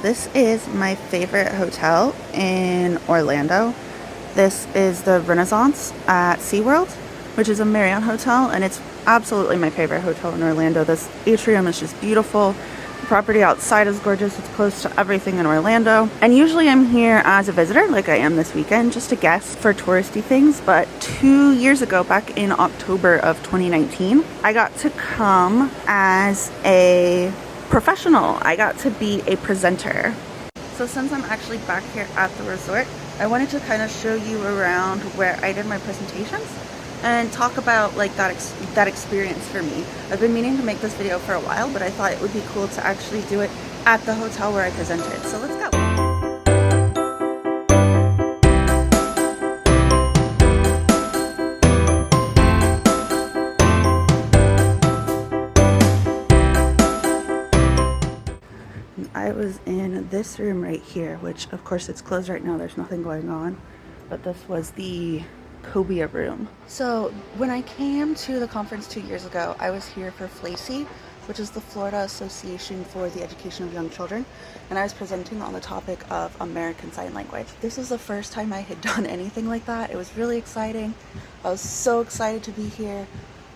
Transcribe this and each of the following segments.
this is my favorite hotel in Orlando. This is the Renaissance at SeaWorld, which is a Marriott hotel, and it's absolutely my favorite hotel in Orlando. This atrium is just beautiful. The property outside is gorgeous. It's close to everything in Orlando. And usually I'm here as a visitor, like I am this weekend, just a guest for touristy things. But 2 years ago, back in October of 2019, I got to come as a professional. I got to be a presenter. So since I'm actually back here at the resort, I wanted to kind of show you around where I did my presentations and talk about like that experience for me. I've been meaning to make this video for a while, but I thought it would be cool to actually do it at the hotel where I presented. So let's go. I was in this room right here, which of course it's closed right now, there's nothing going on, but this was the Cobia room. So when I came to the conference 2 years ago, I was here for FLACY, which is the Florida Association for the Education of Young Children, and I was presenting on the topic of American Sign Language. This was the first time I had done anything like that. It was really exciting. I was so excited to be here.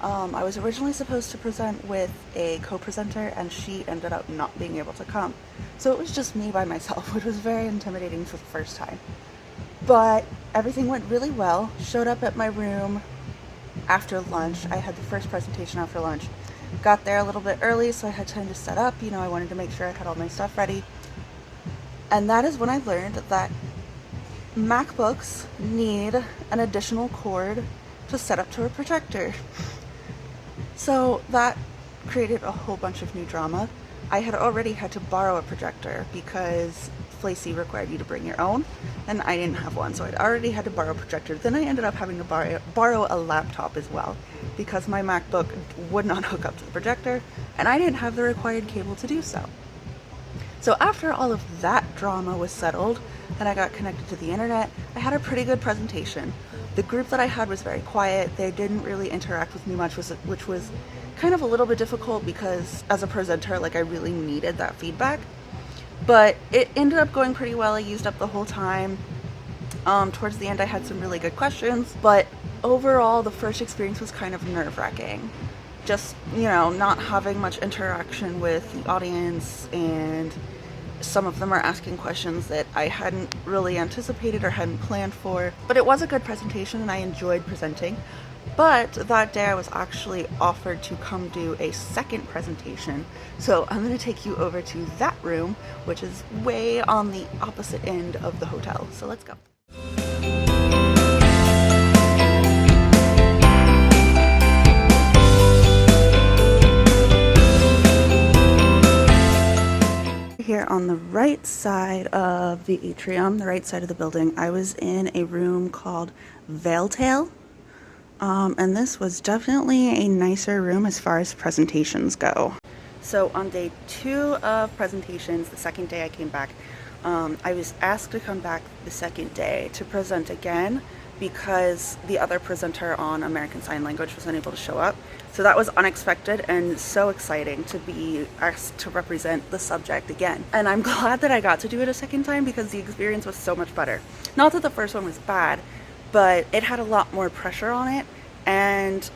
I was originally supposed to present with a co-presenter, and she ended up not being able to come. So it was just me by myself, which was very intimidating for the first time. But everything went really well. Showed up at my room after lunch. I had the first presentation after lunch. Got there a little bit early, so I had time to set up. You know, I wanted to make sure I had all my stuff ready. And that is when I learned that MacBooks need an additional cord to set up to a projector. So that created a whole bunch of new drama. I had already had to borrow a projector because FLACY required you to bring your own, and I didn't have one, so I'd already had to borrow a projector. Then I ended up having to borrow a laptop as well because my MacBook would not hook up to the projector, and I didn't have the required cable to do so. So after all of that drama was settled and I got connected to the internet, I had a pretty good presentation. The group that I had was very quiet. They didn't really interact with me much, which was kind of a little bit difficult because as a presenter, like I really needed that feedback. But it ended up going pretty well. I used up the whole time. Towards the end I had some really good questions, but overall the first experience was kind of nerve-wracking. Just, you know, not having much interaction with the audience, and some of them are asking questions that I hadn't really anticipated or hadn't planned for. But it was a good presentation and I enjoyed presenting. But that day I was actually offered to come do a second presentation. So I'm going to take you over to that room, which is way on the opposite end of the hotel. So let's go. Here on the right side of the atrium, the right side of the building, I was in a room called Veiltail. And this was definitely a nicer room as far as presentations go. So on day 2 of presentations, the second day I came back, I was asked to come back the second day to present again because the other presenter on American Sign Language was unable to show up. So that was unexpected and so exciting to be asked to represent the subject again. And I'm glad that I got to do it a second time because the experience was so much better. Not that the first one was bad, but it had a lot more pressure on it, and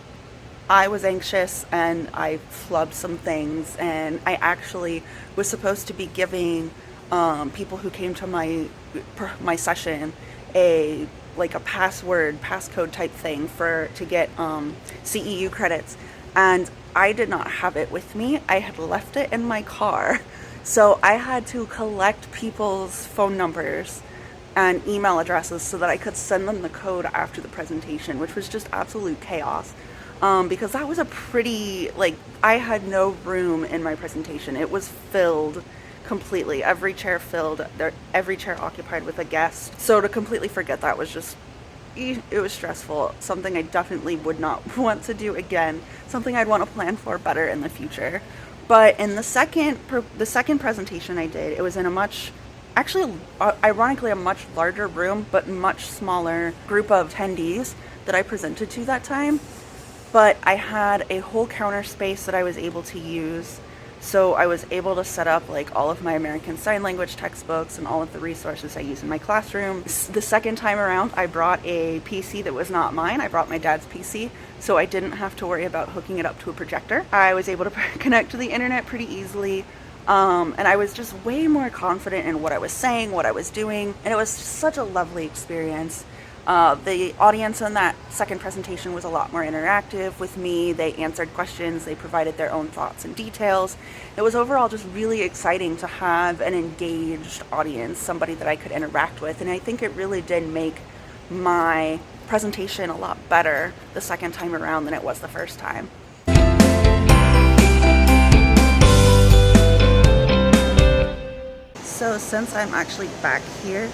I was anxious and I flubbed some things, and I actually was supposed to be giving people who came to my session a passcode type thing to get CEU credits, and I did not have it with me. I had left it in my car, so I had to collect people's phone numbers and email addresses so that I could send them the code after the presentation, which was just absolute chaos. Because that was a pretty, I had no room in my presentation. It was filled completely. Every chair filled, every chair occupied with a guest. So to completely forget that was just, it was stressful. Something I definitely would not want to do again. Something I'd want to plan for better in the future. But in the second presentation I did, it was in ironically a much larger room, but much smaller group of attendees that I presented to that time. But I had a whole counter space that I was able to use So I was able to set up like all of my American Sign Language textbooks and all of the resources I use in my classroom. The second time around, I brought a PC that was not mine. I brought my dad's PC, so I didn't have to worry about hooking it up to a projector. I was able to connect to the internet pretty easily. And I was just way more confident in what I was saying, what I was doing, and it was just such a lovely experience. The audience in that second presentation was a lot more interactive with me. They answered questions, they provided their own thoughts and details. It was overall just really exciting to have an engaged audience, somebody that I could interact with, and I think it really did make my presentation a lot better the second time around than it was the first time. So since I'm actually back here